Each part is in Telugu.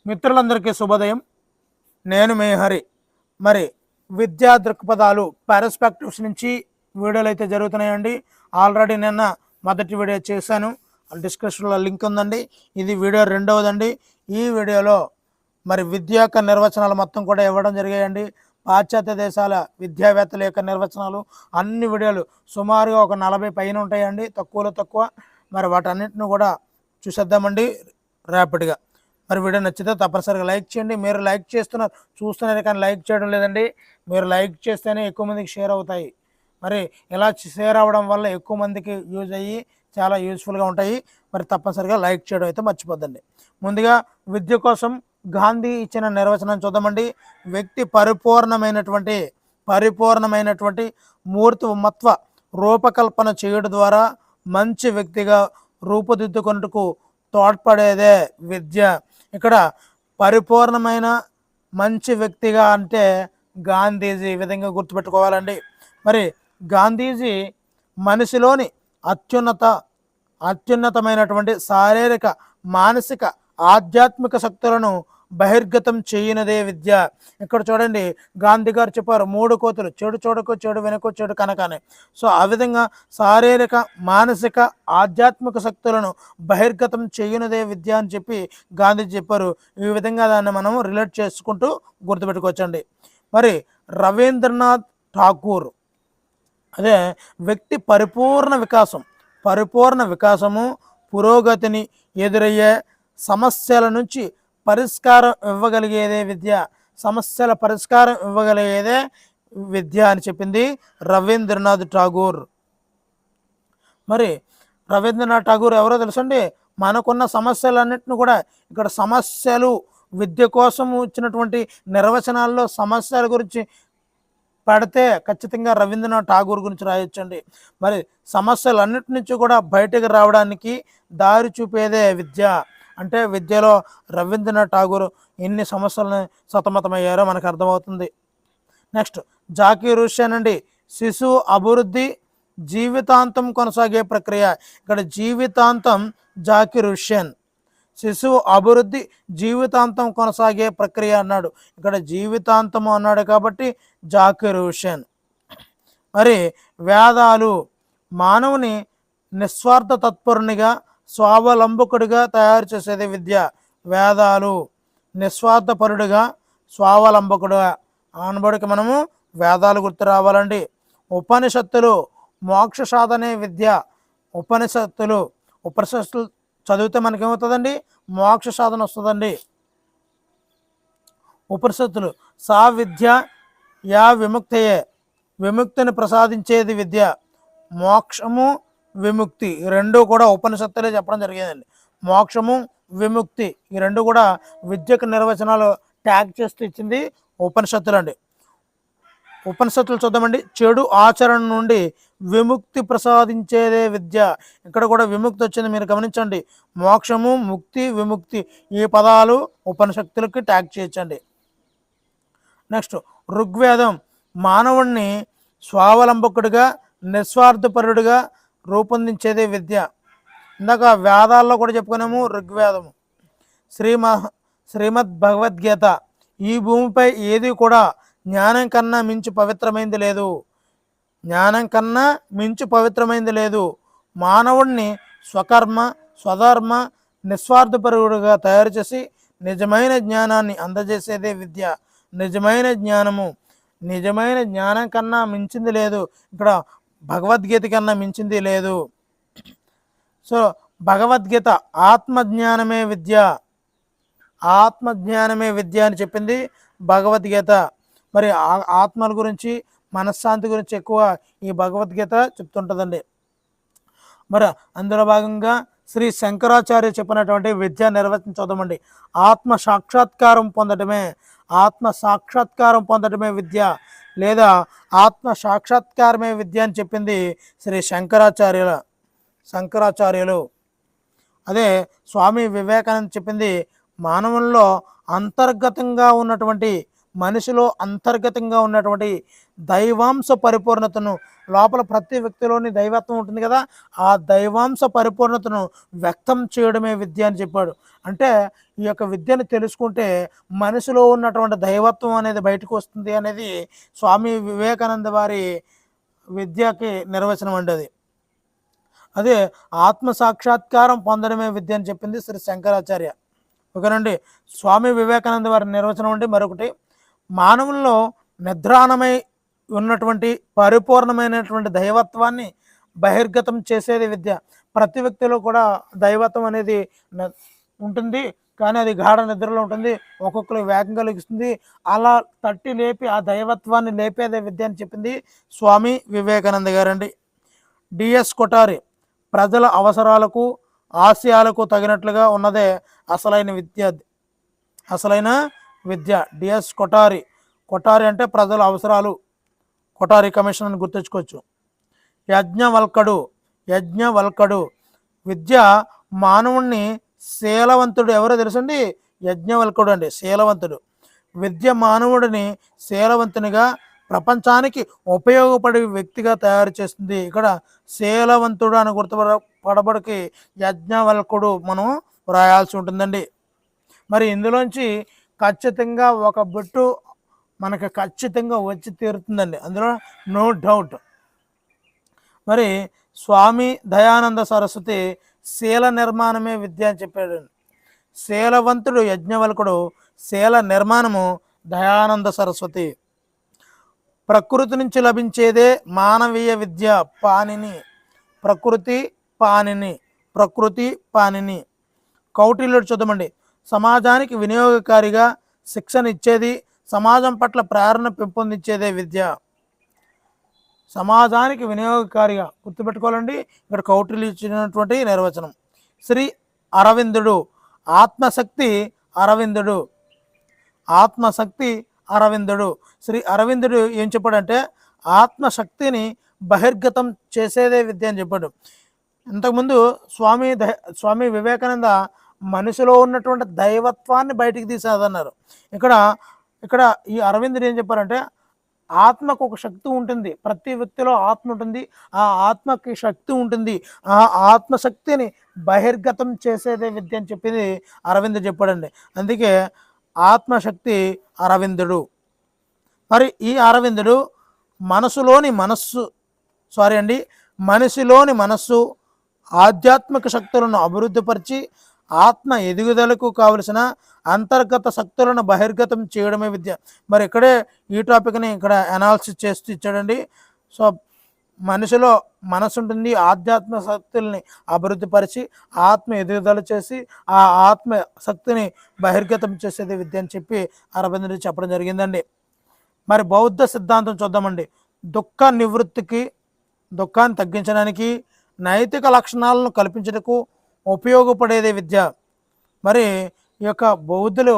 మిత్రులందరికీ శుభోదయం. నేను మీ హరి. మరి విద్యా దృక్పథాలు పర్స్పెక్టివ్స్ నుంచి వీడియోలు అయితే జరుగుతున్నాయండి. ఆల్రెడీ నిన్న మొదటి వీడియో చేశాను, డిస్క్రిప్షన్లో లింక్ ఉందండి. ఇది వీడియో రెండవదండి. ఈ వీడియోలో మరి విద్య యొక్క నిర్వచనాలు మొత్తం కూడా ఇవ్వడం జరిగాయండి. పాశ్చాత్య దేశాల విద్యావేత్తల యొక్క నిర్వచనాలు అన్ని వీడియోలు సుమారుగా ఒక 40 పైన ఉంటాయండి, తక్కువలో తక్కువ. మరి వాటన్నిటిని కూడా చూసేద్దామండి ర్యాపిడ్గా. మరి వీడియో నచ్చితే తప్పనిసరిగా లైక్ చేయండి. మీరు లైక్ చూస్తున్నారు కానీ లైక్ చేయడం లేదండి. మీరు లైక్ చేస్తేనే ఎక్కువ మందికి షేర్ అవుతాయి. మరి ఇలా షేర్ అవ్వడం వల్ల ఎక్కువ మందికి యూజ్ అయ్యి చాలా యూజ్ఫుల్గా ఉంటాయి. మరి తప్పనిసరిగా లైక్ చేయడం అయితే మర్చిపోద్దండి. ముందుగా విద్య కోసం గాంధీ ఇచ్చిన నిర్వచనం చూద్దామండి. వ్యక్తి పరిపూర్ణమైనటువంటి మూర్తిమత్వ రూపకల్పన చేయడం ద్వారా మంచి వ్యక్తిగా రూపుదిద్దుకొనుటకు తోడ్పడేదే విద్య. ఇక్కడ పరిపూర్ణమైన మంచి వ్యక్తిగా అంటే గాంధీజీ ఈ విధంగా గుర్తుపెట్టుకోవాలండి. మరి గాంధీజీ మనిషిలోని అత్యున్నతమైనటువంటి శారీరక, మానసిక, ఆధ్యాత్మిక శక్తులను బహిర్గతం చేయనిదే విద్య. ఇక్కడ చూడండి, గాంధీ గారు చెప్పారు 3 కోతులు, చెడు చూడకు, చెడు వెనుక, చెడు కనకనే. సో ఆ విధంగా శారీరక, మానసిక, ఆధ్యాత్మిక శక్తులను బహిర్గతం చేయనిదే విద్య అని చెప్పి గాంధీ చెప్పారు. ఈ విధంగా దాన్ని మనం రిలేట్ చేసుకుంటూ గుర్తుపెట్టుకోవచ్చండి. మరి రవీంద్రనాథ్ ఠాకూర్ అదే వ్యక్తి పరిపూర్ణ వికాసము, పురోగతిని ఎదురయ్యే సమస్యల నుంచి పరిష్కారం ఇవ్వగలిగేదే విద్య. సమస్యల పరిష్కారం ఇవ్వగలిగేదే విద్య అని చెప్పింది రవీంద్రనాథ్ ఠాగూర్. మరి రవీంద్రనాథ్ ఠాగూర్ ఎవరో తెలుసండి? మనకున్న సమస్యలన్నింటినీ కూడా ఇక్కడ సమస్యలు, విద్య కోసం ఇచ్చినటువంటి నిర్వచనాల్లో సమస్యల గురించి పడితే ఖచ్చితంగా రవీంద్రనాథ్ ఠాగూర్ గురించి రాయొచ్చండి. మరి సమస్యలన్నిటి నుంచి కూడా బయటకు రావడానికి దారి చూపేదే విద్య. అంటే విద్యలో రవీంద్రనాథ్ ఠాగూర్ ఎన్ని సమస్యలను సతమతమయ్యారో మనకు అర్థమవుతుంది. నెక్స్ట్ జాకీర్ హుస్సేన్ అండి. శిశువు అభివృద్ధి జీవితాంతం కొనసాగే ప్రక్రియ. ఇక్కడ జీవితాంతం జాకీర్ హుస్సేన్. శిశువు అభివృద్ధి జీవితాంతం కొనసాగే ప్రక్రియ అన్నాడు. ఇక్కడ జీవితాంతము అన్నాడు కాబట్టి జాకీర్ హుస్సేన్. మరి వేదాలు మానవుని నిస్వార్థ తత్పరునిగా, స్వావలంబకుడిగా తయారు చేసేది విద్య. వేదాలు నిస్వార్థపరుడిగా, స్వావలంబకుడుగా అనబడికి మనము వేదాలు గుర్తు రావాలండి. ఉపనిషత్తులు మోక్ష సాధనే విద్య. ఉపనిషత్తులు చదివితే మనకేమవుతుందండి? మోక్ష సాధన వస్తుందండి. ఉపనిషత్తులు సా విద్య యా విముక్తయే, విముక్తిని ప్రసాదించేది విద్య. మోక్షము, విముక్తి ఈ రెండు కూడా ఉపనిషత్తులే చెప్పడం జరిగేదండి. మోక్షము, విముక్తి ఈ రెండు కూడా విద్యకు నిర్వచనాలు ట్యాగ్ చేస్తూ ఇచ్చింది ఉపనిషత్తులు అండి. ఉపనిషత్తులు చూద్దామండి. చెడు ఆచరణ నుండి విముక్తి ప్రసాదించేదే విద్య. ఇక్కడ కూడా విముక్తి వచ్చింది, మీరు గమనించండి. మోక్షము, ముక్తి, విముక్తి ఈ పదాలు ఉపనిషత్తులకి ట్యాగ్ చేయొచ్చండి. నెక్స్ట్ ఋగ్వేదం మానవుణ్ణి స్వావలంబకుడిగా, నిస్వార్థపరుడిగా రూపొందించేదే విద్య. ఇందాక వేదాల్లో కూడా చెప్పుకున్నాము ఋగ్వేదము. శ్రీమద్ భగవద్గీత ఈ భూమిపై ఏది కూడా జ్ఞానం కన్నా మించి పవిత్రమైంది లేదు. జ్ఞానం కన్నా మించి పవిత్రమైంది లేదు. మానవుణ్ణి స్వధర్మ, నిస్వార్థపరుడుగా తయారు చేసి నిజమైన జ్ఞానాన్ని అందజేసేదే విద్య. నిజమైన జ్ఞానం కన్నా మించింది లేదు. ఇక్కడ భగవద్గీత కన్నా మించింది లేదు. సో భగవద్గీత ఆత్మజ్ఞానమే విద్య అని చెప్పింది భగవద్గీత. మరి ఆత్మల గురించి, మనశ్శాంతి గురించి ఎక్కువ ఈ భగవద్గీత చెప్తుంటుందండి. మరి అందులో భాగంగా శ్రీ శంకరాచార్య చెప్పినటువంటి విద్యా నిర్వచనం చూద్దామండి. ఆత్మ సాక్షాత్కారం పొందటమే విద్య, లేదా ఆత్మ సాక్షాత్కారమే విద్య అని చెప్పింది శ్రీ శంకరాచార్యులు. అదే స్వామి వివేకానంద చెప్పింది మానవుల్లో అంతర్గతంగా ఉన్నటువంటి మనిషిలో అంతర్గతంగా ఉన్నటువంటి దైవాంశ పరిపూర్ణతను, లోపల ప్రతి వ్యక్తిలోని దైవత్వం ఉంటుంది కదా, ఆ దైవాంశ పరిపూర్ణతను వ్యక్తం చేయడమే విద్య అని చెప్పాడు. అంటే ఈ యొక్క విద్యను తెలుసుకుంటే మనిషిలో ఉన్నటువంటి దైవత్వం అనేది బయటకు వస్తుంది అనేది స్వామి వివేకానంద వారి విద్యకి నిర్వచనం అండి అది. అదే ఆత్మ సాక్షాత్కారం పొందడమే విద్య అని చెప్పింది శ్రీ శంకరాచార్య. ఓకేనండి. స్వామి వివేకానంద వారి నిర్వచనం అండి మరొకటి, మానవుల్లో నిద్రాణమై ఉన్నటువంటి పరిపూర్ణమైనటువంటి దైవత్వాన్ని బహిర్గతం చేసేది విద్య. ప్రతి వ్యక్తిలో కూడా దైవత్వం అనేది ఉంటుంది, కానీ అది గాఢ నిద్రలో ఉంటుంది, ఒక్కొక్కరు వేగం కలిగిస్తుంది. అలా తట్టి లేపి ఆ దైవత్వాన్ని లేపేదే విద్య అని చెప్పింది స్వామి వివేకానంద గారండి. డిఎస్ కొఠారి, ప్రజల అవసరాలకు ఆశయాలకు తగినట్లుగా ఉన్నదే అసలైన విద్య. అసలైన విద్య డిఎస్ కొఠారి. కొఠారి అంటే ప్రజల అవసరాలు, కొఠారి కమిషన్ అని గుర్తుంచుకోవచ్చు. యజ్ఞవల్కడు విద్య మానవుణ్ణి శీలవంతుడు, ఎవరో తెలుసండి, యజ్ఞవల్కుడు అండి శీలవంతుడు. విద్య మానవుడిని శీలవంతునిగా, ప్రపంచానికి ఉపయోగపడే వ్యక్తిగా తయారు చేస్తుంది. ఇక్కడ శీలవంతుడు అని గుర్తుపడబడికి యజ్ఞవల్కుడు మనం వ్రాయాల్సి ఉంటుందండి. మరి ఇందులోంచి ఖచ్చితంగా ఒక బిట్టు మనకు ఖచ్చితంగా వచ్చి తీరుతుందండి, అందులో నో డౌట్. మరి స్వామి దయానంద సరస్వతి శీల నిర్మాణమే విద్య అని చెప్పాడు. శీలవంతుడు యజ్ఞవల్కుడు, శీల నిర్మాణము దయానంద సరస్వతి. ప్రకృతి నుంచి లభించేదే మానవీయ విద్య. ప్రకృతి పాణిని. కౌటిల్యుడు చూద్దామండి, సమాజానికి వినియోగకారిగా శిక్షణ ఇచ్చేది, సమాజం పట్ల ప్రేరణ పెంపొందించేదే విద్య. సమాజానికి వినియోగకారిగా గుర్తుపెట్టుకోవాలండి, ఇక్కడ కౌటిల్యుడు ఇచ్చినటువంటి నిర్వచనం. శ్రీ అరవిందుడు, ఆత్మశక్తి అరవిందుడు. శ్రీ అరవిందుడు ఏం చెప్పాడంటే ఆత్మశక్తిని బహిర్గతం చేసేదే విద్య అని చెప్పాడు. ఇంతకుముందు స్వామి వివేకానంద మనిషిలో ఉన్నటువంటి దైవత్వాన్ని బయటికి తీసేదన్నారు. ఇక్కడ ఈ అరవిందుడు ఏం చెప్పారంటే ఆత్మకు ఒక శక్తి ఉంటుంది, ప్రతి వ్యక్తిలో ఆత్మ ఉంటుంది, ఆ ఆత్మకి శక్తి ఉంటుంది, ఆ ఆత్మశక్తిని బహిర్గతం చేసేదే విద్య అని చెప్పింది అరవిందుడు చెప్పాడండి. అందుకే ఆత్మశక్తి అరవిందుడు. మరి ఈ అరవిందుడు మనిషిలోని మనస్సు ఆధ్యాత్మిక శక్తులను అభివృద్ధిపరిచి ఆత్మ ఎదుగుదలకు కావలసిన అంతర్గత శక్తులను బహిర్గతం చేయడమే విద్య. మరి ఇక్కడే ఈ టాపిక్ని ఇక్కడ అనాలిసిస్ చేస్తూ ఇచ్చాడండి. సో మనిషిలో మనసు ఉంటుంది, ఆధ్యాత్మిక శక్తుల్ని అభివృద్ధిపరిచి ఆత్మ ఎదుగుదల చేసి ఆ ఆత్మ శక్తిని బహిర్గతం చేసేది విద్య అని చెప్పి అరవిందుడు చెప్పడం జరిగిందండి. మరి బౌద్ధ సిద్ధాంతం చూద్దామండి. దుఃఖాన్ని తగ్గించడానికి, నైతిక లక్షణాలను కల్పించడానికి ఉపయోగపడేదే విద్య. మరి ఈ యొక్క బౌద్ధులు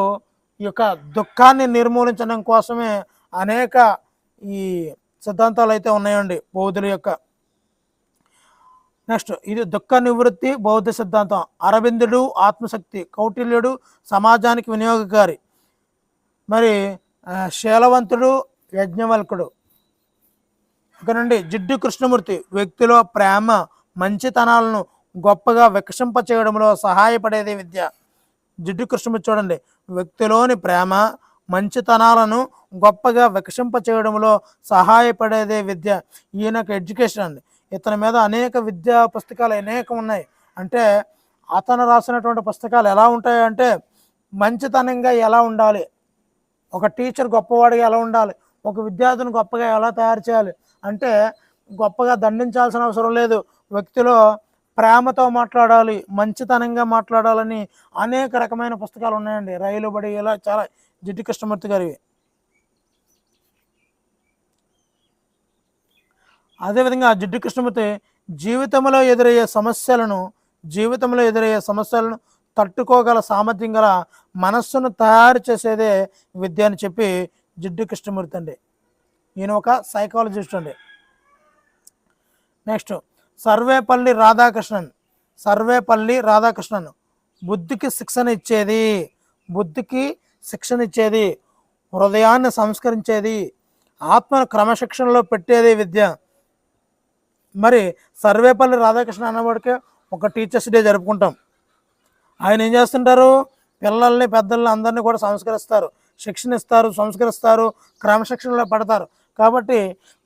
ఈ యొక్క దుఃఖాన్ని నిర్మూలించడం కోసమే అనేక ఈ సిద్ధాంతాలు అయితే ఉన్నాయండి బౌద్ధుల యొక్క. నెక్స్ట్ ఇది దుఃఖ నివృత్తి బౌద్ధ సిద్ధాంతం. అరవిందుడు ఆత్మశక్తి, కౌటిల్యుడు సమాజానికి వినియోగకారి, మరి శీలవంతుడు యజ్ఞవల్కుడు. ఇకనండి జిడ్డు కృష్ణమూర్తి వ్యక్తిలో ప్రేమ మంచితనాలను గొప్పగా వికసింపచేయడంలో సహాయపడేదే విద్య. జిడ్డు కృష్ణమూర్తి చూడండి, వ్యక్తిలోని ప్రేమ మంచితనాలను గొప్పగా వికసింపచేయడంలో సహాయపడేదే విద్య. ఈయనకు ఎడ్యుకేషన్ అండి, ఇతని మీద అనేక విద్యా పుస్తకాలు అనేకం ఉన్నాయి. అంటే అతను రాసినటువంటి పుస్తకాలు ఎలా ఉంటాయంటే మంచితనంగా ఎలా ఉండాలి, ఒక టీచర్ గొప్పవాడిగా ఎలా ఉండాలి, ఒక విద్యార్థిని గొప్పగా ఎలా తయారు చేయాలి, అంటే గొప్పగా దండించాల్సిన అవసరం లేదు, వ్యక్తిలో ప్రేమతో మాట్లాడాలి, మంచితనంగా మాట్లాడాలని అనేక రకమైన పుస్తకాలు ఉన్నాయండి. రైలు బడి ఇలా చాలా జిడ్డు కృష్ణమూర్తి గారివి. అదేవిధంగా జిడ్డు కృష్ణమూర్తి జీవితంలో ఎదురయ్యే సమస్యలను తట్టుకోగల సామర్థ్యం గల మనస్సును తయారు చేసేదే విద్య అని చెప్పి జిడ్డు కృష్ణమూర్తి అండి. ఈయన ఒక సైకాలజిస్ట్ అండి. నెక్స్ట్ సర్వేపల్లి రాధాకృష్ణన్ బుద్ధికి శిక్షణ ఇచ్చేది. హృదయాన్ని సంస్కరించేది, ఆత్మను క్రమశిక్షణలో పెట్టేది విద్య. మరి సర్వేపల్లి రాధాకృష్ణ అన్నవాడికి ఒక టీచర్స్ డే జరుపుకుంటాం. ఆయన ఏం చేస్తుంటారు, పిల్లల్ని పెద్దల్ని అందరినీ కూడా సంస్కరిస్తారు, శిక్షణ ఇస్తారు, సంస్కరిస్తారు, క్రమశిక్షణలో పెడతారు. కాబట్టి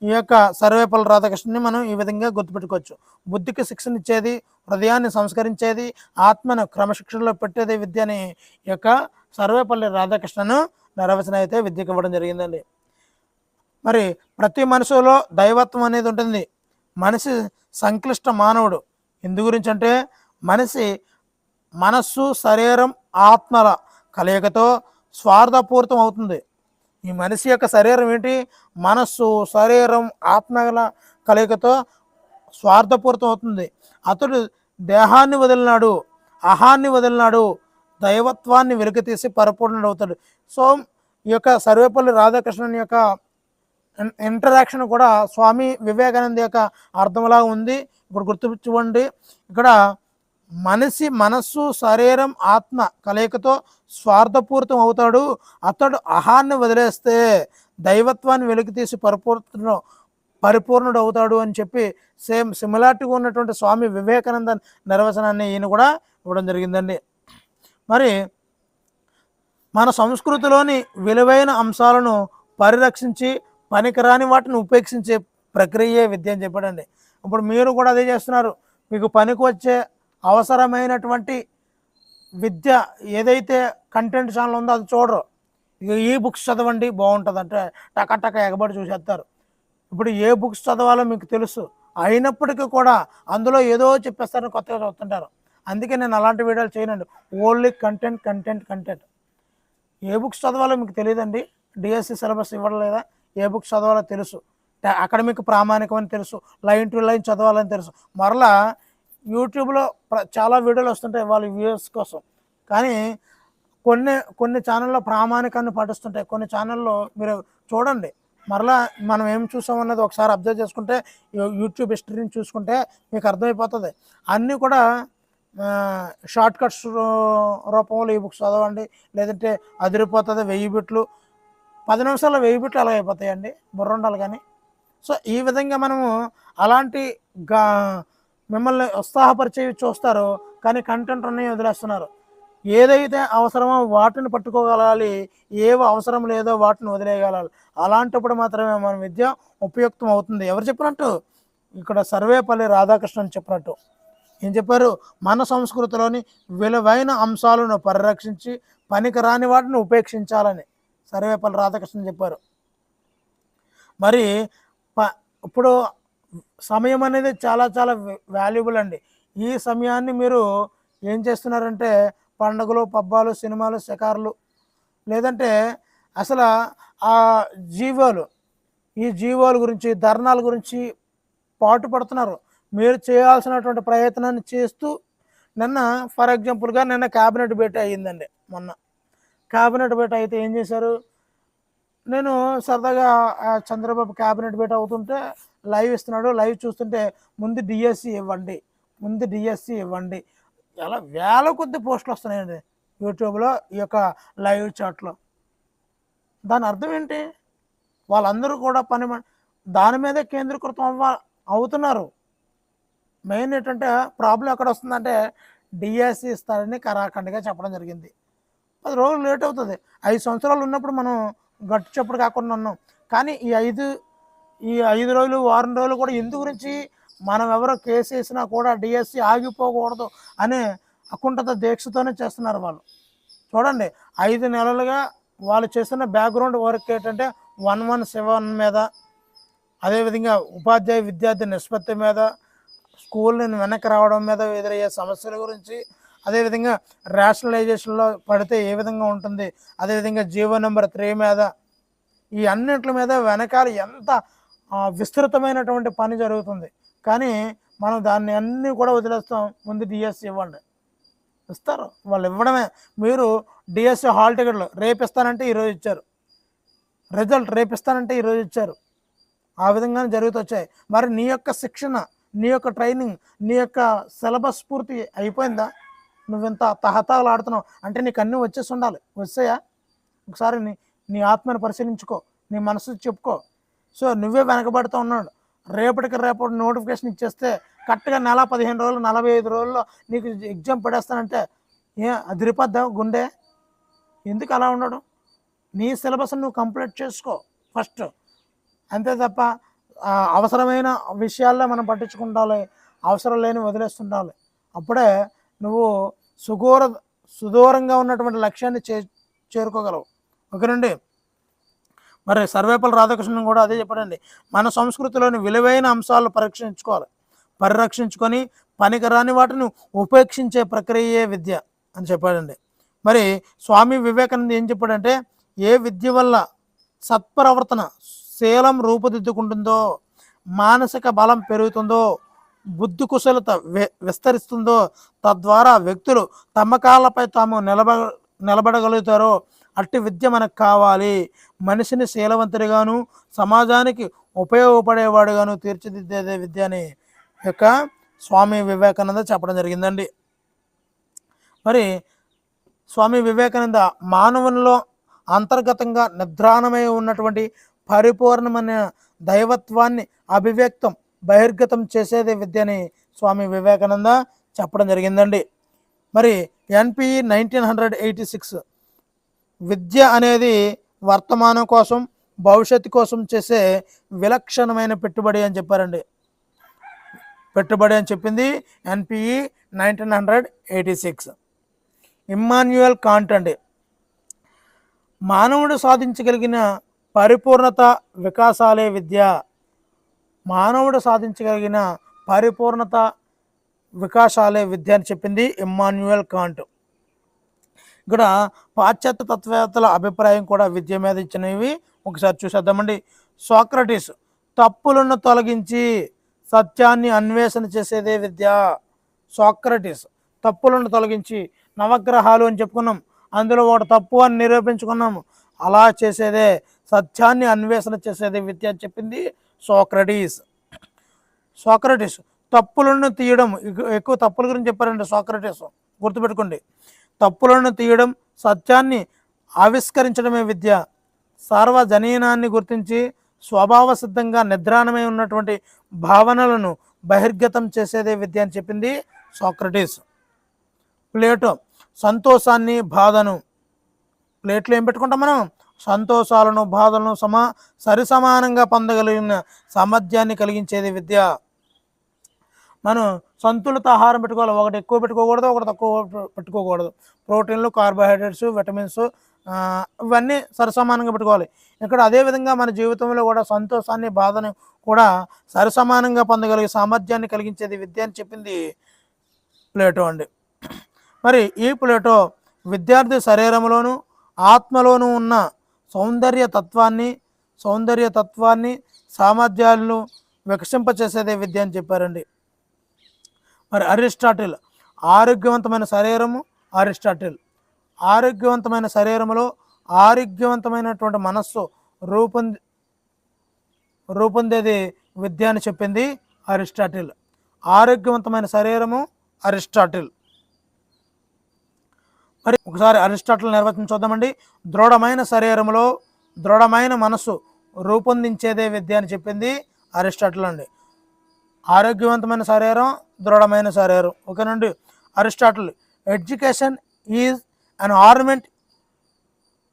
ఈ యొక్క సర్వేపల్లి రాధాకృష్ణని మనం ఈ విధంగా గుర్తుపెట్టుకోవచ్చు. బుద్ధికి శిక్షణ ఇచ్చేది, హృదయాన్ని సంస్కరించేది, ఆత్మను క్రమశిక్షణలో పెట్టేది విద్య అని ఈ యొక్క సర్వేపల్లి రాధాకృష్ణను నిర్వచనం అయితే విద్యకి ఇవ్వడం జరిగిందండి. మరి ప్రతి మనిషిలో దైవత్వం అనేది ఉంటుంది. మనిషి సంక్లిష్ట మానవుడు. ఎందు గురించి అంటే మనిషి మనస్సు, శరీరం, ఆత్మల కలయికతో స్వార్థపూరితం అవుతుంది. ఈ మనిషి యొక్క శరీరం ఏంటి, మనస్సు, శరీరం, ఆత్మల కలయికతో స్వార్థపూరితం అవుతుంది. అతడు దేహాన్ని వదిలినాడు, అహాన్ని వదిలినాడు, దైవత్వాన్ని వెలికితీసి పరిపూర్ణుడు అవుతాడు. సో ఈ యొక్క సర్వేపల్లి రాధాకృష్ణన్ యొక్క ఇంటరాక్షన్ కూడా స్వామి వివేకానంద యొక్క అర్థంలా ఉంది. ఇప్పుడు గుర్తుంచుకోండి, ఇక్కడ మనిషి మనస్సు, శరీరం, ఆత్మ కలయికతో స్వార్థపూరితం అవుతాడు, అతడు అహాన్ని వదిలేస్తే దైవత్వాన్ని వెలికితీసి పరిపూర్ణుడు అవుతాడు అని చెప్పి సిమిలారిటీగా ఉన్నటువంటి స్వామి వివేకానంద నిర్వచనాన్ని ఈయన కూడా ఇవ్వడం జరిగిందండి. మరి మన సంస్కృతిలోని విలువైన అంశాలను పరిరక్షించి పనికిరాని వాటిని ఉపేక్షించే ప్రక్రియే విద్య అని చెప్పాడండి. ఇప్పుడు మీరు కూడా అదే చేస్తున్నారు. మీకు పనికి వచ్చే అవసరమైనటువంటి విద్య ఏదైతే కంటెంట్ ఛానల్ ఉందో అది చూడరు. ఇక ఈ బుక్స్ చదవండి బాగుంటుంది అంటే టక ఎగబడి చూసేస్తారు. ఇప్పుడు ఏ బుక్స్ చదవాలో మీకు తెలుసు, అయినప్పటికీ కూడా అందులో ఏదో చెప్పేస్తారని కొత్తగా చదువుతుంటారు. అందుకే నేను అలాంటి వీడియోలు చేయనండి. Only content. ఏ బుక్స్ చదవాలో మీకు తెలియదండి. డిఎస్సి సిలబస్ ఇవ్వడం లేదా, ఏ బుక్స్ చదవాలో తెలుసు, అకాడమిక్ ప్రామాణికమని తెలుసు, లైన్ టు లైన్ చదవాలని తెలుసు. మరలా యూట్యూబ్లో చాలా వీడియోలు వస్తుంటాయి వాళ్ళ వ్యూవర్స్ కోసం, కానీ కొన్ని ఛానల్లో ప్రామాణికాన్ని పాటిస్తుంటాయి, కొన్ని ఛానల్లో మీరు చూడండి. మరలా మనం ఏం చూసామన్నది ఒకసారి అబ్జర్వ్ చేసుకుంటే, యూట్యూబ్ హిస్టరీని చూసుకుంటే మీకు అర్థమైపోతుంది. అన్నీ కూడా షార్ట్ కట్స్ రూపంలో ఈ బుక్స్ చదవండి, లేదంటే అదిరిపోతుంది 1000 బిట్లు, 10 నిమిషాల్లో 1000 బిట్లు అలా అయిపోతాయండి, బుర్ర ఉండాలి కానీ. సో ఈ విధంగా మనము అలాంటి మిమ్మల్ని ఉత్సాహపరిచేవి చూస్తారు, కానీ కంటెంట్ ఉన్నాయి వదిలేస్తున్నారు. ఏదైతే అవసరమో వాటిని పట్టుకోగలగాలి, ఏవి అవసరం లేదో వాటిని వదిలేయగలాలి. అలాంటప్పుడు మాత్రమే మన విద్య ఉపయుక్తం అవుతుంది. ఎవరు చెప్పినట్టు, ఇక్కడ సర్వేపల్లి రాధాకృష్ణన్ చెప్పినట్టు. ఏం చెప్పారు, మన సంస్కృతిలోని విలువైన అంశాలను పరిరక్షించి పనికిరాని వాటిని ఉపేక్షించాలని సర్వేపల్లి రాధాకృష్ణన్ చెప్పారు. మరి ఇప్పుడు సమయం అనేది చాలా వాల్యుబుల్ అండి. ఈ సమయాన్ని మీరు ఏం చేస్తున్నారంటే పండుగలు, పబ్బాలు, సినిమాలు, షికారులు, లేదంటే అసలు ఆ ఈ జీవోల గురించి, ధర్నాల గురించి పాటుపడుతున్నారు. మీరు చేయాల్సినటువంటి ప్రయత్నాన్ని చేస్తూ ఫర్ ఎగ్జాంపుల్గా నిన్న క్యాబినెట్ భేటీ అయ్యిందండి. మొన్న క్యాబినెట్ భేటీ అయితే ఏం చేశారు, నేను సరదాగా చంద్రబాబు క్యాబినెట్ భేటీ అవుతుంటే లైవ్ ఇస్తున్నాడు, లైవ్ చూస్తుంటే ముందు డిఎస్సి ఇవ్వండి ఎలా వేల కొద్ది పోస్టులు వస్తున్నాయండి యూట్యూబ్లో, ఈ యొక్క లైవ్ చాట్లో. దాని అర్థం ఏంటి, వాళ్ళందరూ కూడా దాని మీదే కేంద్రీకృతం అవుతున్నారు. మెయిన్ ఏంటంటే ప్రాబ్లం ఎక్కడ వస్తుందంటే, డిఎస్సి ఇస్తారని కరాఖండిగా చెప్పడం జరిగింది. 10 రోజులు లేట్ అవుతుంది. 5 సంవత్సరాలు ఉన్నప్పుడు మనం గట్టు చప్పుడు కాకుండా ఉన్నాం. కానీ ఈ 5 రోజులు, వారం రోజులు కూడా ఎందు గురించి, మనం ఎవరో కేసు వేసినా కూడా డిఎస్సి ఆగిపోకూడదు అనే అకుంఠిత దీక్షతోనే చేస్తున్నారు వాళ్ళు. చూడండి, 5 నెలలుగా వాళ్ళు చేస్తున్న బ్యాక్గ్రౌండ్ వర్క్ ఏంటంటే 117 మీద, అదేవిధంగా ఉపాధ్యాయ విద్యార్థి నిష్పత్తి మీద, స్కూల్ని వెనక్కి రావడం మీద ఎదురయ్యే సమస్యల గురించి, అదేవిధంగా రేషనలైజేషన్లో పడితే ఏ విధంగా ఉంటుంది, అదేవిధంగా జీవో నెంబర్ 3 మీద, ఈ అన్నింటి మీద వెనకాల ఎంత విస్తృతమైనటువంటి పని జరుగుతుంది. కానీ మనం దాన్ని అన్నీ కూడా వదిలేస్తాం. ముందు డిఎస్సి ఇవ్వండి, ఇస్తారు, వాళ్ళు ఇవ్వడమే. మీరు డిఎస్సి హాల్ టికెట్లు రేపిస్తానంటే ఈరోజు ఇచ్చారు, రిజల్ట్ రేపిస్తానంటే ఈరోజు ఇచ్చారు. ఆ విధంగానే జరుగుతూ వచ్చాయి. మరి నీ యొక్క శిక్షణ, నీ యొక్క ట్రైనింగ్, నీ యొక్క సిలబస్ పూర్తి అయిపోయిందా? నువ్వెంత తహతహలాడుతున్నావు అంటే నీకు అన్నీ వచ్చేసి ఉండాలి. వచ్చాయా? ఒకసారి నీ ఆత్మను పరిశీలించుకో, నీ మనసు చెప్పుకో. సో నువ్వే వెనకబడుతూ ఉన్నాడు. రేపటి నోటిఫికేషన్ ఇచ్చేస్తే కరెక్ట్గా నెల 15 రోజులు 45 రోజుల్లో నీకు ఎగ్జామ్ పడేస్తానంటే అదిరిపోద్దా గుండె? ఎందుకు అలా ఉండడం? నీ సిలబస్ నువ్వు కంప్లీట్ చేసుకో ఫస్ట్, అంతే తప్ప అవసరమైన విషయాల్లో మనం పట్టించుకుంటాలి, అవసరం లేని వదిలేస్తుండాలి. అప్పుడే నువ్వు సుదూరంగా ఉన్నటువంటి లక్ష్యాన్ని చేరుకోగలవు. ఓకేనండి. మరి సర్వేపల్లి రాధాకృష్ణన్ కూడా అదే చెప్పాడండి, మన సంస్కృతిలోని విలువైన అంశాలను పరిరక్షించుకొని పనికిరాని వాటిని ఉపేక్షించే ప్రక్రియే విద్య అని చెప్పాడండి. మరి స్వామి వివేకానంద ఏం చెప్పాడంటే, ఏ విద్య వల్ల సత్ప్రవర్తన శీలం రూపుదిద్దుకుంటుందో, మానసిక బలం పెరుగుతుందో, బుద్ధి కుశలత విస్తరిస్తుందో, తద్వారా వ్యక్తులు తమ కాళ్ళపై తాము నిలబడగలుగుతారో అట్టి విద్య మనకు కావాలి. మనిషిని శీలవంతుడిగాను సమాజానికి ఉపయోగపడేవాడుగాను తీర్చిదిద్దేదే విద్య అని యొక్క స్వామి వివేకానంద చెప్పడం జరిగిందండి. మరి స్వామి వివేకానంద మానవునిలో అంతర్గతంగా నిద్రాణమై ఉన్నటువంటి పరిపూర్ణమైన దైవత్వాన్ని బహిర్గతం చేసేదే విద్య అని స్వామి వివేకానంద చెప్పడం జరిగిందండి. మరి ఎన్పిఈ 1986 విద్య అనేది వర్తమానం కోసం భవిష్యత్తు కోసం చేసే విలక్షణమైన పెట్టుబడి అని చెప్పారండి. పెట్టుబడి అని చెప్పింది ఎన్పిఈ 1986. ఇమ్మాన్యుయల్ కాంట్ అండి, మానవుడు సాధించగలిగిన పరిపూర్ణత వికాసాలే విద్య. మానవుడు సాధించగలిగిన పరిపూర్ణత వికాసాలే విద్య అని చెప్పింది ఇమ్మాన్యుయల్ కాంట్. ఇక్కడ పాశ్చాత్య తత్వవేత్తల అభిప్రాయం కూడా విద్య మీద ఇచ్చినవి ఒకసారి చూసేద్దామండి. సోక్రటీస్ తప్పులను తొలగించి సత్యాన్ని అన్వేషణ చేసేదే విద్య. సోక్రటీస్ తప్పులను తొలగించి, నవగ్రహాలు అని చెప్పుకున్నాం, అందులో ఒకటి తప్పు అని నిరూపించుకున్నాము, అలా చేసేదే సత్యాన్ని అన్వేషణ చేసేదే విద్య అని చెప్పింది సోక్రటీస్. తప్పులను తీయడం, ఎక్కువ తప్పుల గురించి చెప్పారండి సోక్రటీస్, గుర్తుపెట్టుకోండి. తప్పులను తీయడం, సత్యాన్ని ఆవిష్కరించడమే విద్య. సార్వజనీనాన్ని గుర్తించి స్వభావ సిద్ధంగా నిద్రాణమై ఉన్నటువంటి భావనలను బహిర్గతం చేసేదే విద్య అని చెప్పింది సోక్రటీస్. ప్లేటో సంతోషాన్ని బాధను, ప్లేట్లో ఏం పెట్టుకుంటాం మనం? సంతోషాలను బాధలను సరిసమానంగా పొందగలిగిన సామర్థ్యాన్ని కలిగించేది విద్య. మనం సంతులిత ఆహారం పెట్టుకోవాలి, ఒకటి ఎక్కువ పెట్టుకోకూడదు, ఒకటి తక్కువ పెట్టుకోకూడదు. ప్రోటీన్లు, కార్బోహైడ్రేట్స్, విటమిన్స్ ఇవన్నీ సరిసమానంగా పెట్టుకోవాలి. ఇక్కడ అదేవిధంగా మన జీవితంలో కూడా సంతోషాన్ని బాధను కూడా సరిసమానంగా పొందగలిగే సామర్థ్యాన్ని కలిగించేది విద్య అని చెప్పింది ప్లేటో అండి. మరి ఈ ప్లేటో విద్యార్థి శరీరంలోనూ ఆత్మలోనూ ఉన్న సౌందర్య తత్వాన్ని సామర్థ్యాలను వికసింపచేసేదే విద్య అని చెప్పారండి. మరి అరిస్టాటిల్ ఆరోగ్యవంతమైన శరీరంలో ఆరోగ్యవంతమైనటువంటి మనస్సు రూపొందేది విద్య అని చెప్పింది అరిస్టాటిల్. ఆరోగ్యవంతమైన శరీరము అరిస్టాటిల్. మరి ఒకసారి అరిస్టాటిల్ నిర్వచనం చూద్దామండి. దృఢమైన శరీరంలో దృఢమైన మనస్సు రూపొందించేదే విద్య అని చెప్పింది అరిస్టాటిల్ అండి. ఆరోగ్యవంతమైన శరీరం, దృఢమైన శరీరం. ఓకేనండి. Aristotle education is an ornament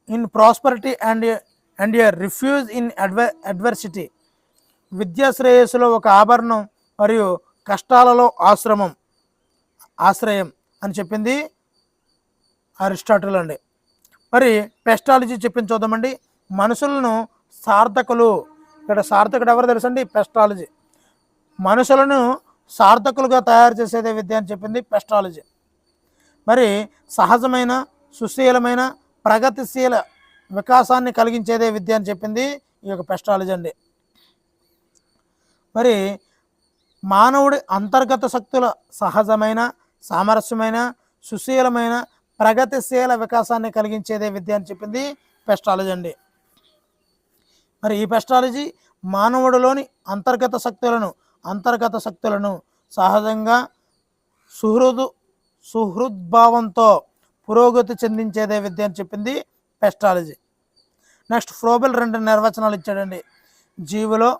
in prosperity and A refuse in adversity. విద్యా శ్రేయస్సులో ఒక ఆభరణం మరియు కష్టాలలో ఆశ్రయం అని చెప్పింది అరిస్టాటిల్ అండి. మరి పెస్టాలజీ చెప్పింది చూద్దామండి. మనుషులను సార్థకులు, ఇక్కడ సార్థకుడు ఎవరు తెలుసండి? పెస్టాలజీ. మనుషులను సార్థకులుగా తయారు చేసేదే విద్య అని చెప్పింది పెస్టాలజీ. మరి సహజమైన, సుశీలమైన, ప్రగతిశీల వికాసాన్ని కలిగించేదే విద్య అని చెప్పింది ఈ యొక్క పెస్టాలజీ అండి. మరి మానవుడి అంతర్గత శక్తుల సహజమైన, సామరస్యమైన, సుశీలమైన, ప్రగతిశీల వికాసాన్ని కలిగించేదే విద్య అని చెప్పింది పెస్టాలజీ అండి. మరి ఈ పెస్టాలజీ మానవుడిలోని అంతర్గత శక్తులను సహజంగా సుహృద్భావంతో పురోగతి చెందించేదే విద్య అని చెప్పింది పెస్టాలజీ. నెక్స్ట్ ఫ్రోబెల్ 2 నిర్వచనాలు ఇచ్చాడండి. జీవులో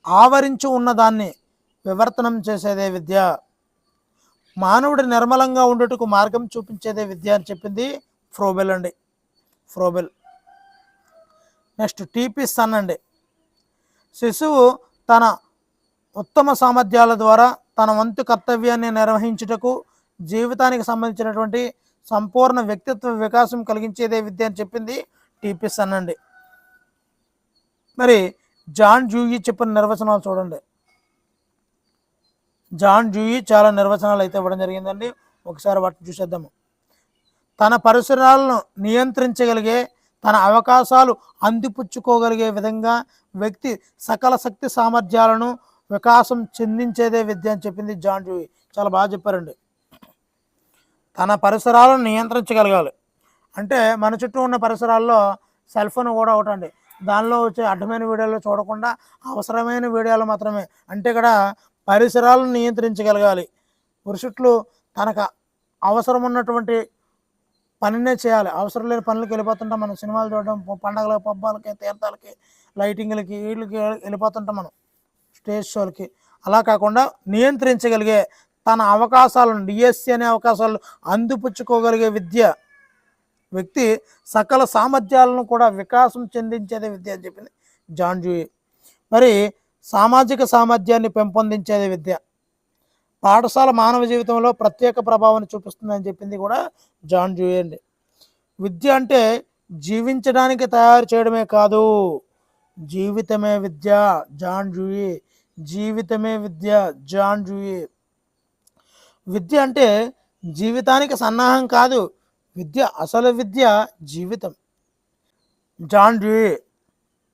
ఆవరించి ఉన్నదాన్ని వివర్తనం చేసేదే విద్య, మానవుడు నిర్మలంగా ఉండుటకు మార్గం చూపించేదే విద్య అని చెప్పింది ఫ్రోబెల్ అండి. ఫ్రోబెల్. నెక్స్ట్ టీపీ సన్ అండి. శిశువు తన ఉత్తమ సామర్థ్యాల ద్వారా తన వంతు కర్తవ్యాన్ని నిర్వహించుటకు జీవితానికి సంబంధించినటువంటి సంపూర్ణ వ్యక్తిత్వ వికాసం కలిగించేదే విద్య అని చెప్పింది టీపీ సన్ అండి. మరి జాన్ డ్యూయి చెప్పిన నిర్వచనాలు చూడండి. జాన్ డ్యూయి చాలా నిర్వచనాలు అయితే ఇవ్వడం జరిగిందండి. ఒకసారి వాటిని చూసేద్దాము. తన పరిసరాలను నియంత్రించగలిగే, తన అవకాశాలు అందిపుచ్చుకోగలిగే విధంగా వ్యక్తి సకల శక్తి సామర్థ్యాలను వికాసం చెందించేదే విద్య అని చెప్పింది జాన్ డ్యూయి. చాలా బాగా చెప్పారండి. తన పరిసరాలను నియంత్రించగలగాలి అంటే మన చుట్టూ ఉన్న పరిసరాల్లో సెల్ ఫోన్ కూడా ఒకటండి. దానిలో వచ్చే అడ్డమైన వీడియోలు చూడకుండా అవసరమైన వీడియోలు మాత్రమే. అంటే ఇక్కడ పరిసరాలను నియంత్రించగలగాలి. పురుషులు తనకు అవసరం ఉన్నటువంటి పనినే చేయాలి. అవసరం లేని పనులకు వెళ్ళిపోతుంటాం మనం. సినిమాలు చూడడం, పండగలకి, పబ్బాలకి, తీర్థాలకి, లైటింగ్లకి, వీళ్ళకి వెళ్ళిపోతుంటాం మనం, స్టేజ్ షోలకి. అలా కాకుండా నియంత్రించగలిగే, తన అవకాశాలను, డిఎస్సి అనే అవకాశాలు అందిపుచ్చుకోగలిగే విద్య, వ్యక్తి సకల సామర్థ్యాలను కూడా వికాసం చెందించేదే విద్య అని చెప్పింది జాన్ డ్యూయి. మరి సామాజిక సామర్థ్యాన్ని పెంపొందించేదే విద్య, పాఠశాల మానవ జీవితంలో ప్రత్యేక ప్రభావాన్ని చూపిస్తుందని చెప్పింది కూడా జాన్ డ్యూయి అండి. విద్య అంటే జీవించడానికి తయారు చేయడమే కాదు, జీవితమే విద్య. John Dewey. జీవితమే విద్య. John Dewey. విద్య అంటే జీవితానికి సన్నాహం కాదు, విద్య అసలు విద్య జీవితం. John Dewey.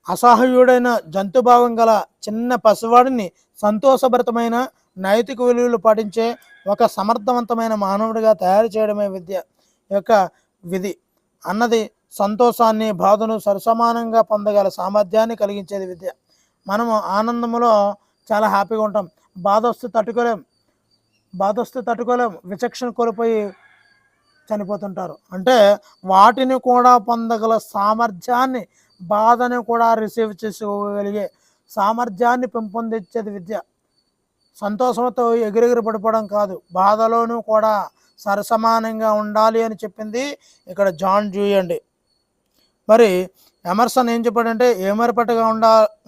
అసహ్యుడైన జంతుభావం గల చిన్న పసివాడిని సంతోషభరితమైన నైతిక విలువలు పాటించే ఒక సమర్థవంతమైన మానవుడిగా తయారు చేయడమే విద్య యొక్క విధి అన్నది. సంతోషాన్ని, బాధను సరిసమానంగా పొందగల సామర్థ్యాన్ని కలిగించేది విద్య. మనము ఆనందంలో చాలా హ్యాపీగా ఉంటాం, బాధ వస్తే తట్టుకోలేం, విచక్షణ కోల్పోయి చనిపోతుంటారు. అంటే వాటిని కూడా పొందగల సామర్థ్యాన్ని, బాధని కూడా రిసీవ్ చేసుకోగలిగే సామర్థ్యాన్ని పెంపొందించేది విద్య. సంతోషంతో ఎగిరెగిరి పడిపోవడం కాదు, బాధలోనూ కూడా సరసమానంగా ఉండాలి అని చెప్పింది ఇక్కడ జాన్ డ్యూయి అండి. మరి ఎమర్సన్ ఏం చెప్పాడంటే ఏమరపట్టుగా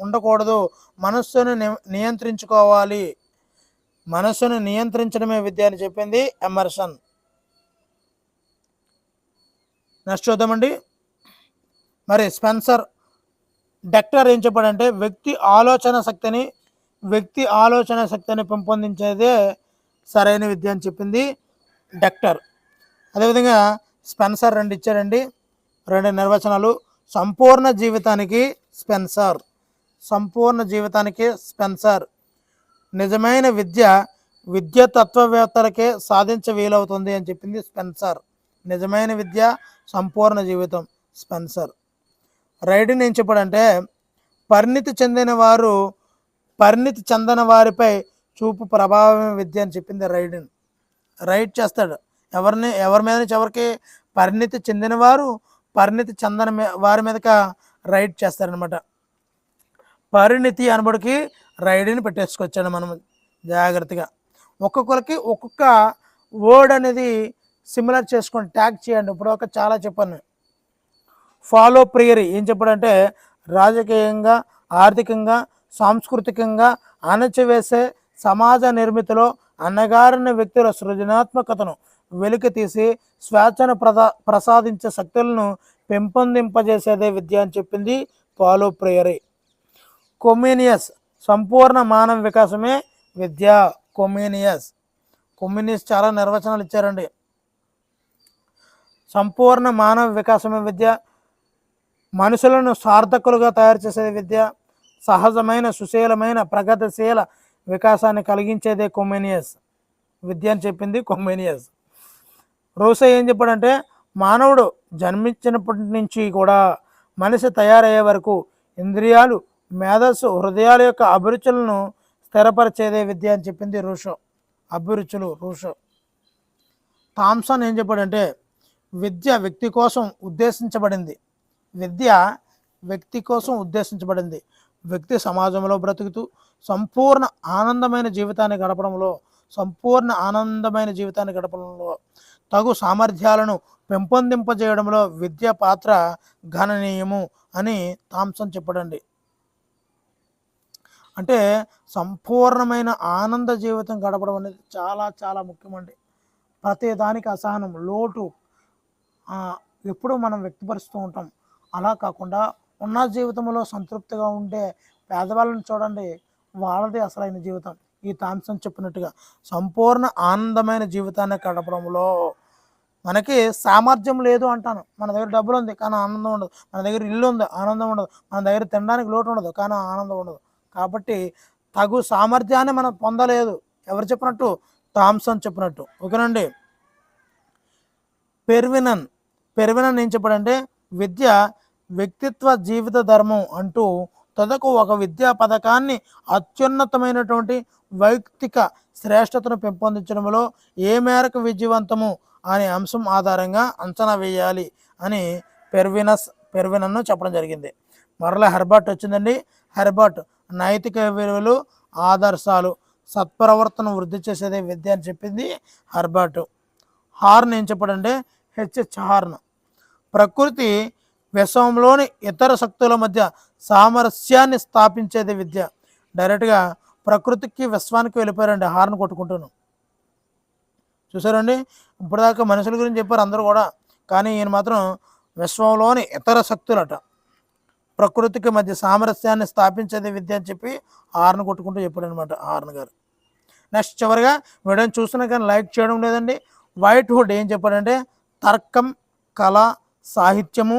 ఉండకూడదు, మనస్సును నియంత్రించుకోవాలి, మనస్సును నియంత్రించడమే విద్య అని చెప్పింది ఎమర్సన్. నెక్స్ట్ చూద్దామండి. మరి స్పెన్సర్ డెక్టర్ ఏం చెప్పాడంటే వ్యక్తి ఆలోచన శక్తిని పెంపొందించేదే సరైన విద్య అని చెప్పింది డెక్టర్. అదేవిధంగా స్పెన్సర్ 2 ఇచ్చారండి, 2 నిర్వచనాలు. సంపూర్ణ జీవితానికి స్పెన్సర్. నిజమైన విద్య తత్వవేత్తలకే సాధించ వీలవుతుంది అని చెప్పింది స్పెన్సర్. నిజమైన విద్య, సంపూర్ణ జీవితం స్పెన్సర్. రైడిన్ ఏం చెప్పాడంటే పరిణితి చెందిన వారిపై చూపు ప్రభావమే విద్య అని చెప్పింది రైడిన్. రైడ్ చేస్తాడు ఎవరి మీద నుంచి ఎవరికి? పరిణితి చెందినవారు పరిణితి చెందని వారి మీదక రైడ్ చేస్తారనమాట. పరిణితి అనబడికి రైడ్ని పెట్టేసుకొచ్చాడు మనం జాగ్రత్తగా. ఒక్కొక్కరికి ఒక్కొక్క వర్డ్ అనేది సిమిలర్ చేసుకొని ట్యాగ్ చేయండి. ఇప్పుడు ఒక చాలా చెప్పాను. ఫాలో ప్రియరీ ఏం చెప్పాడంటే రాజకీయంగా, ఆర్థికంగా, సాంస్కృతికంగా అణచివేసే సమాజ నిర్మితిలో అన్నగారిన వ్యక్తుల సృజనాత్మకతను వెలికి తీసి స్వేచ్ఛను ప్రసాదించే శక్తులను పెంపొందింపజేసేదే విద్య అని చెప్పింది ఫాలో ప్రియరీ. కొమీనియస్ సంపూర్ణ మానవ వికాసమే విద్య. కొమీనియస్ చాలా నిర్వచనాలు ఇచ్చారండి. సంపూర్ణ మానవ వికాసమే విద్య, మనుషులను సార్థకులుగా తయారు చేసేది విద్య, సహజమైన, సుశీలమైన, ప్రగతిశీల వికాసాన్ని కలిగించేదే కొమీనియస్ విద్య అని చెప్పింది కొమీనియస్. రూసో ఏం చెప్పాడంటే మానవుడు జన్మించినప్పటి నుంచి కూడా మనిషి తయారయ్యే వరకు ఇంద్రియాలు, మేధస్సు, హృదయాల యొక్క అభిరుచులను స్థిరపరిచేదే విద్య అని చెప్పింది రూసో. రూసో. థామ్సన్ ఏం చెప్పాడంటే విద్య వ్యక్తి కోసం ఉద్దేశించబడింది, విద్య వ్యక్తి కోసం ఉద్దేశించబడింది. వ్యక్తి సమాజంలో బ్రతుకుతూ సంపూర్ణ ఆనందమైన జీవితాన్ని గడపడంలో తగు సామర్థ్యాలను పెంపొందింపజేయడంలో విద్య పాత్ర గణనీయము అని థామ్సన్ చెప్పడండి. అంటే సంపూర్ణమైన ఆనంద జీవితం గడపడం అనేది చాలా చాలా ముఖ్యమండి. ప్రతి దానికి అసహనం, లోటు ఎప్పుడూ మనం వ్యక్తపరుస్తూ ఉంటాం. అలా కాకుండా ఉన్న జీవితంలో సంతృప్తిగా ఉండే పేదవాళ్ళని చూడండి, వాళ్ళది అసలైన జీవితం. ఈ థామ్సన్ చెప్పినట్టుగా సంపూర్ణ ఆనందమైన జీవితాన్ని గడపడంలో మనకి సామర్థ్యం లేదు అంటాను. మన దగ్గర డబ్బులు ఉంది కానీ ఆనందం ఉండదు, మన దగ్గర ఇల్లు ఉంది ఆనందం ఉండదు, మన దగ్గర తినడానికి లోటు ఉండదు కానీ ఆనందం ఉండదు. కాబట్టి తగు సామర్థ్యాన్ని మనం పొందలేదు. ఎవరు చెప్పినట్టు? థామ్సన్ చెప్పినట్టు. ఓకేనండి. పెర్వినన్ ఏం చెప్పాడంటే, విద్య వ్యక్తిత్వ జీవిత ధర్మం అంటూ తదకు ఒక విద్యా పథకాన్ని అత్యున్నతమైనటువంటి వైయక్తిక శ్రేష్టతను పెంపొందించడంలో ఏ మేరకు విజయవంతము అనే అంశం ఆధారంగా అంచనా వేయాలి అని పెర్వినన్ను చెప్పడం జరిగింది. మరలా హెర్బర్ట్ వచ్చిందండి. హెర్బర్ట్ నైతిక విలువలు, ఆదర్శాలు, సత్ప్రవర్తన వృద్ధి చేసేదే విద్య అని చెప్పింది హెర్బర్ట్. హార్న్ ఏం చెప్పాడంటే, హార్న్ ప్రకృతి విశ్వంలోని ఇతర శక్తుల మధ్య సామరస్యాన్ని స్థాపించేది విద్య. డైరెక్ట్గా ప్రకృతికి విశ్వానికి వెళ్ళిపోయారండి హార్న్ కొట్టుకుంటాను. చూసారండి, ఇప్పటిదాకా మనుషుల గురించి చెప్పారు అందరూ కూడా, కానీ ఈయన మాత్రం విశ్వంలోని ఇతర శక్తులట ప్రకృతికి మధ్య సామరస్యాన్ని స్థాపించేది విద్య అని చెప్పి హార్న్ కొట్టుకుంటూ చెప్పాడు అనమాట హార్న్ గారు. నెక్స్ట్ చివరిగా వీడియోని చూస్తున్నా కానీ లైక్ చేయడం లేదండి. వైట్వుడ్ ఏం చెప్పాడంటే, తర్కం, కళ, సాహిత్యము,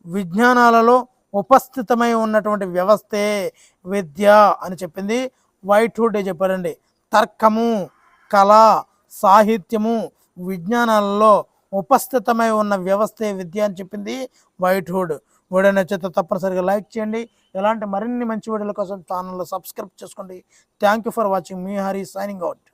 విజ్ఞానాలలో ఉపస్థితమై ఉన్నటువంటి వ్యవస్థే విద్య అని చెప్పింది వైట్వుడ్ చెప్పారండి. తర్కము, కళ, సాహిత్యము, విజ్ఞానాలలో ఉపస్థితమై ఉన్న వ్యవస్థే విద్య అని చెప్పింది వైట్వుడ్. వీడియో నచ్చితే తప్పనిసరిగా లైక్ చేయండి. ఇలాంటి మరిన్ని మంచి వీడియోల కోసం ఛానల్లో సబ్స్క్రైబ్ చేసుకోండి. Thank you for watching. Me Hari signing out.